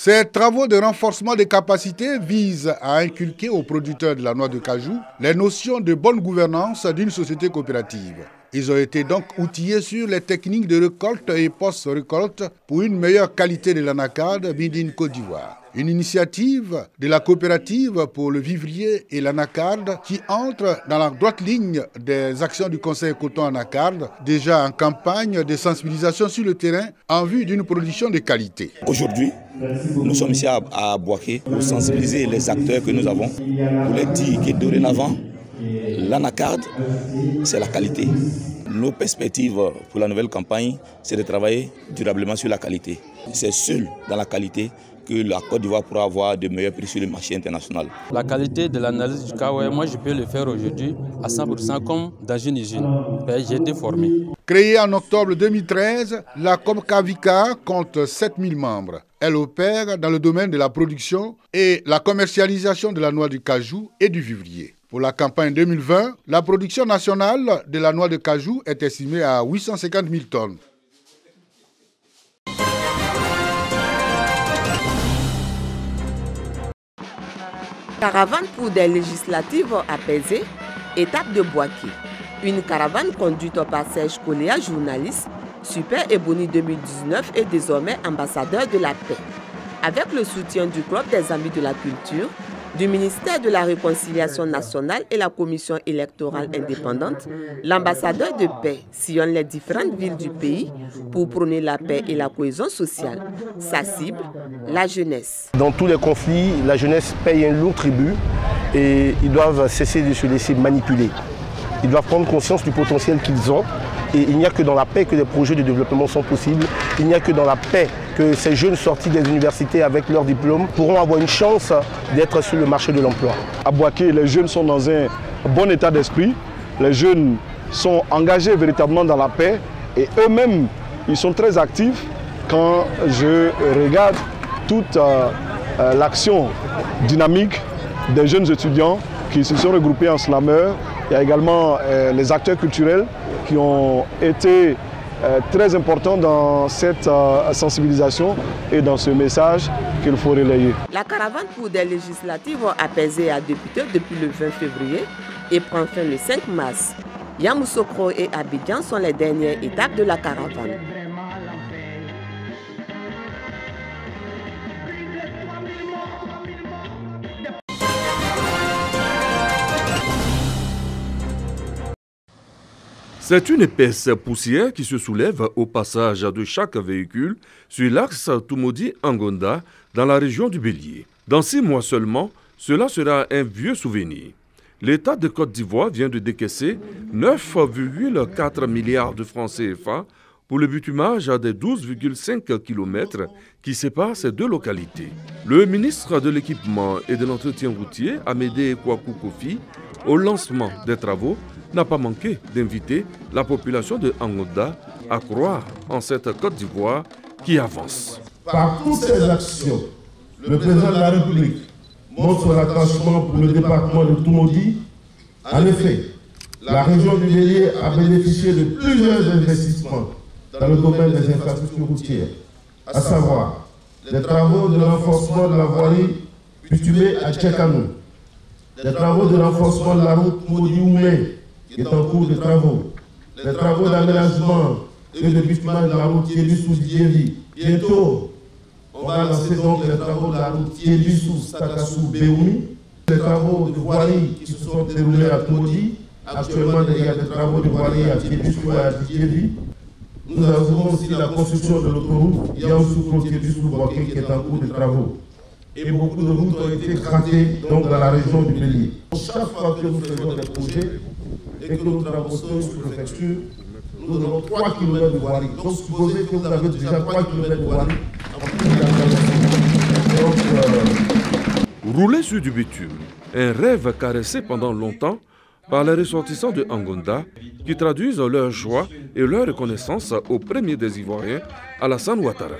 Ces travaux de renforcement des capacités visent à inculquer aux producteurs de la noix de cajou les notions de bonne gouvernance d'une société coopérative. Ils ont été donc outillés sur les techniques de récolte et post-récolte pour une meilleure qualité de l'anacarde Made in Côte d'Ivoire. Une initiative de la coopérative pour le vivrier et l'anacarde qui entre dans la droite ligne des actions du Conseil coton anacarde, déjà en campagne de sensibilisation sur le terrain en vue d'une production de qualité. Aujourd'hui, nous sommes ici à Boaké pour sensibiliser les acteurs que nous avons, pour leur dire que dorénavant, l'anacarde, c'est la qualité. Nos perspectives pour la nouvelle campagne, c'est de travailler durablement sur la qualité. C'est seul dans la qualité que la Côte d'Ivoire pourra avoir de meilleurs prix sur le marché international. La qualité de l'analyse du cas, moi je peux le faire aujourd'hui à 100% comme dans une usine. J'ai été formé. Créée en octobre 2013, la Comcavica compte 7000 membres. Elle opère dans le domaine de la production et la commercialisation de la noix de cajou et du vivrier. Pour la campagne 2020, la production nationale de la noix de cajou est estimée à 850 000 tonnes. Caravane pour des législatives apaisées, étape de Boaké. Une caravane conduite par Serge Koléa, journaliste, Super Ebony 2019 et désormais ambassadeur de la paix. Avec le soutien du Club des Amis de la Culture, du ministère de la Réconciliation nationale et la Commission électorale indépendante, l'ambassadeur de paix sillonne les différentes villes du pays pour prôner la paix et la cohésion sociale. Sa cible, la jeunesse. Dans tous les conflits, la jeunesse paye un lourd tribut et ils doivent cesser de se laisser manipuler. Ils doivent prendre conscience du potentiel qu'ils ont. Et il n'y a que dans la paix que des projets de développement sont possibles. Il n'y a que dans la paix que ces jeunes sortis des universités avec leur diplôme pourront avoir une chance d'être sur le marché de l'emploi. À Boaké, les jeunes sont dans un bon état d'esprit. Les jeunes sont engagés véritablement dans la paix et eux-mêmes, ils sont très actifs. Quand je regarde toute l'action dynamique des jeunes étudiants qui se sont regroupés en slameurs, il y a également les acteurs culturels qui ont été très importants dans cette sensibilisation et dans ce message qu'il faut relayer. La caravane pour des législatives apaisées a débuté depuis le 20 février et prend fin le 5 mars. Yamoussoukro et Abidjan sont les dernières étapes de la caravane. C'est une épaisse poussière qui se soulève au passage de chaque véhicule sur l'axe Tumodi-Angonda dans la région du Bélier. Dans 6 mois seulement, cela sera un vieux souvenir. L'État de Côte d'Ivoire vient de décaisser 9,4 milliards de francs CFA pour le bitumage des 12,5 km qui séparent ces deux localités. Le ministre de l'Équipement et de l'Entretien routier, Amédée Kouakou Kofi, au lancement des travaux, n'a pas manqué d'inviter la population de Angonda à croire en cette Côte d'Ivoire qui avance. Par toutes ces actions, le président de la République montre son attachement pour le département de Tumodi. En effet, la région du Bélier a bénéficié de plusieurs investissements dans le domaine des infrastructures routières, à savoir les travaux de renforcement de la voirie bitumée à Tchekanou, les travaux de renforcement de la route Tumodi-Oumé, qui est en cours de travaux, les travaux d'aménagement et de bitumage de la route Tiébissou-Djévi. Bientôt, on va lancer donc les travaux de la route Tiébissou-Stakassou-Béoumi, les travaux de voirie qui se sont déroulés à Tumodi. Actuellement, il y a des travaux de voirie à Tiébissou et à Djévi. Nous avons aussi la construction de l'autoroute Yamoussoukro-Tiébissou-Boaké qui est en cours de travaux. Et beaucoup de routes ont été cratées donc, dans la région du Bélier. Chaque fois que nous faisons des projets, et que nous traversons sur la préfecture, nous avons 3 km de voirie. Donc supposez que vous avez déjà 3 km de voirie. Rouler sur du bitume, un rêve caressé pendant longtemps par les ressortissants de Angonda qui traduisent leur joie et leur reconnaissance au premier des Ivoiriens, Alassane Ouattara.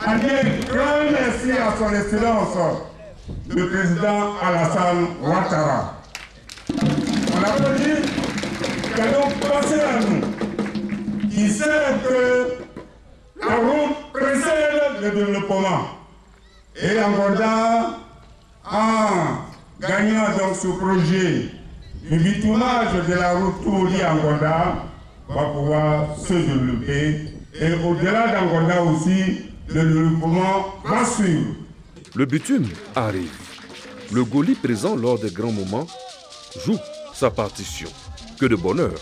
À dire grand merci à son excellence, le président Alassane Ouattara. On applaudit, qui a donc passé à nous, qui sait que la route de développement. Et Angonda, en gagnant donc ce projet, le bitournage de la route Touri-Angonda va pouvoir se développer. Et au-delà d'Angonda aussi, le développement va suivre. Le bitume arrive. Le Goli présent lors des grands moments joue sa partition. Que de bonheur!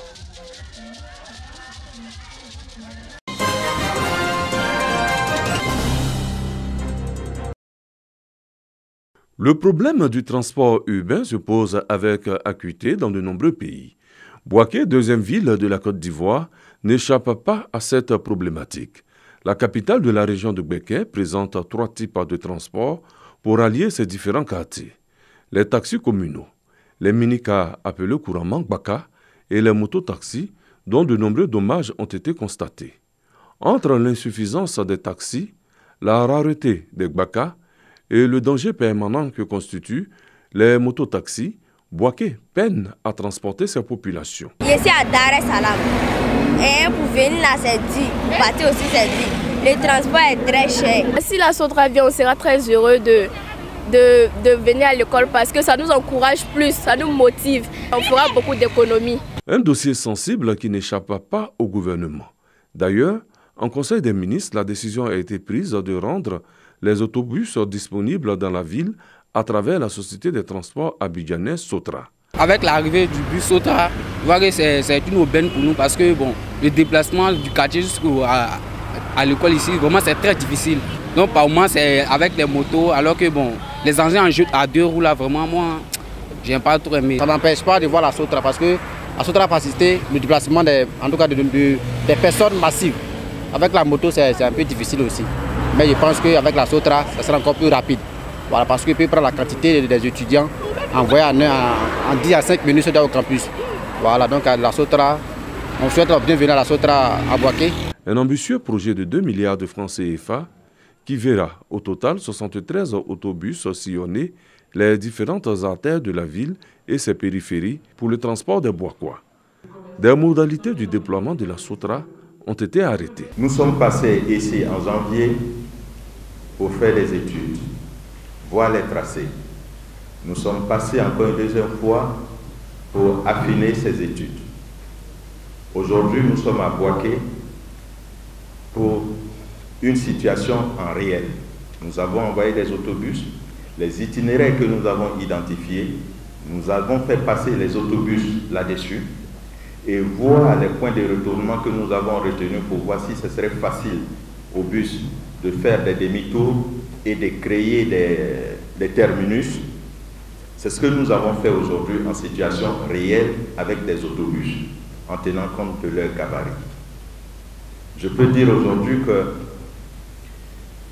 Le problème du transport urbain se pose avec acuité dans de nombreux pays. Bouaké, deuxième ville de la Côte d'Ivoire, n'échappe pas à cette problématique. La capitale de la région de Béké présente 3 types de transport pour allier ces différents quartiers. Les taxis communaux, les minicars appelés couramment Gbaka et les mototaxis dont de nombreux dommages ont été constatés. Entre l'insuffisance des taxis, la rareté des Gbaka et le danger permanent que constituent les mototaxis, Bouaké peine à transporter ses populations. Ici à Dar es Salaam, et pour venir là c'est dit, pour partir aussi c'est dit. Le transport est très cher. Si la Sotra vient, on sera très heureux de venir à l'école parce que ça nous encourage plus, ça nous motive. On fera beaucoup d'économies. Un dossier sensible qui n'échappe pas au gouvernement. D'ailleurs, en Conseil des ministres, la décision a été prise de rendre les autobus disponibles dans la ville à travers la société de transport abidjanaise Sotra. Avec l'arrivée du bus Sotra, c'est une aubaine pour nous parce que bon, le déplacement du quartier jusqu'à l'école ici, vraiment c'est très difficile. Donc par moment c'est avec les motos, alors que bon, les engins en jeu à 2 roues là, vraiment moi, j'aime pas trop aimé. Ça n'empêche pas de voir la Sotra parce que la Sotra a facilité le déplacement des personnes massives. Avec la moto c'est un peu difficile aussi. Mais je pense qu'avec la Sotra, ça sera encore plus rapide. Voilà, parce qu'il peut prendre la quantité des étudiants, envoyer en 10 à 5 minutes au campus. Voilà, donc à la Sotra, on souhaite la bienvenue à la Sotra à Bouaké. Un ambitieux projet de 2 milliards de francs CFA qui verra au total 73 autobus sillonner les différentes artères de la ville et ses périphéries pour le transport des Bouakois. Des modalités du déploiement de la Sotra ont été arrêtées. Nous sommes passés ici en janvier pour faire des études, voir les tracés. Nous sommes passés encore une deuxième fois pour affiner ces études. Aujourd'hui, nous sommes à Bouaké pour une situation en réel. Nous avons envoyé des autobus, les itinéraires que nous avons identifiés, nous avons fait passer les autobus là-dessus et voir les points de retournement que nous avons retenus pour voir si ce serait facile au bus de faire des demi-tours et de créer des terminus. C'est ce que nous avons fait aujourd'hui en situation réelle avec des autobus, en tenant compte de leur gabarit. Je peux dire aujourd'hui que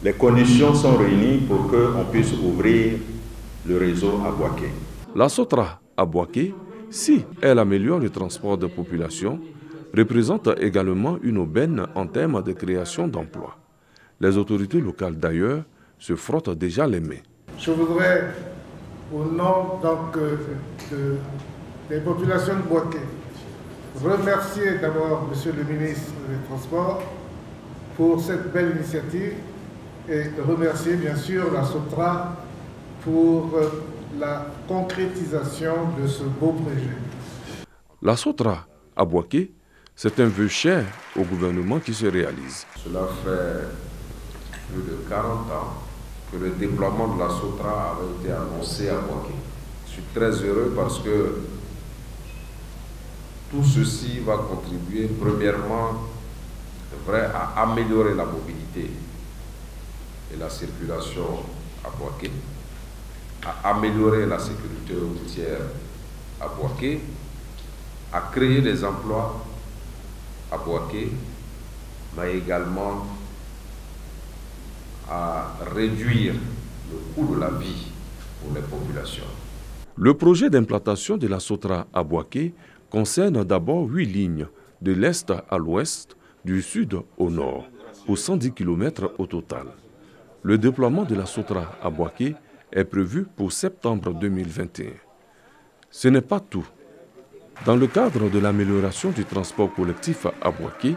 les conditions sont réunies pour qu'on puisse ouvrir le réseau à Bouaké. La Sotra à Bouaké, si elle améliore le transport de population, représente également une aubaine en termes de création d'emplois. Les autorités locales d'ailleurs se frottent déjà les mains. Je voudrais, au nom donc, des populations de Bouaké, remercier d'abord Monsieur le ministre des Transports pour cette belle initiative et remercier bien sûr la Sotra pour la concrétisation de ce beau projet. La Sotra à Bouaké, c'est un vœu cher au gouvernement qui se réalise. Cela fait plus de 40 ans que le déploiement de la Sotra avait été annoncé à Bouaké. Je suis très heureux parce que tout ceci va contribuer premièrement à améliorer la mobilité et la circulation à Bouaké, à améliorer la sécurité routière à Bouaké, à créer des emplois à Bouaké, mais également à réduire le coût de la vie pour les populations. Le projet d'implantation de la Sotra à Bouaké concerne d'abord 8 lignes, de l'est à l'ouest, du sud au nord, pour 110 km au total. Le déploiement de la Sotra à Bouaké est prévu pour septembre 2021. Ce n'est pas tout. Dans le cadre de l'amélioration du transport collectif à Bouaké,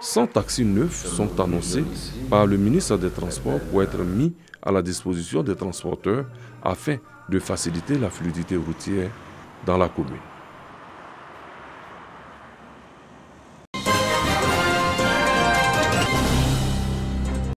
100 taxis neufs sont annoncés par le ministre des Transports pour être mis à la disposition des transporteurs afin de faciliter la fluidité routière dans la commune.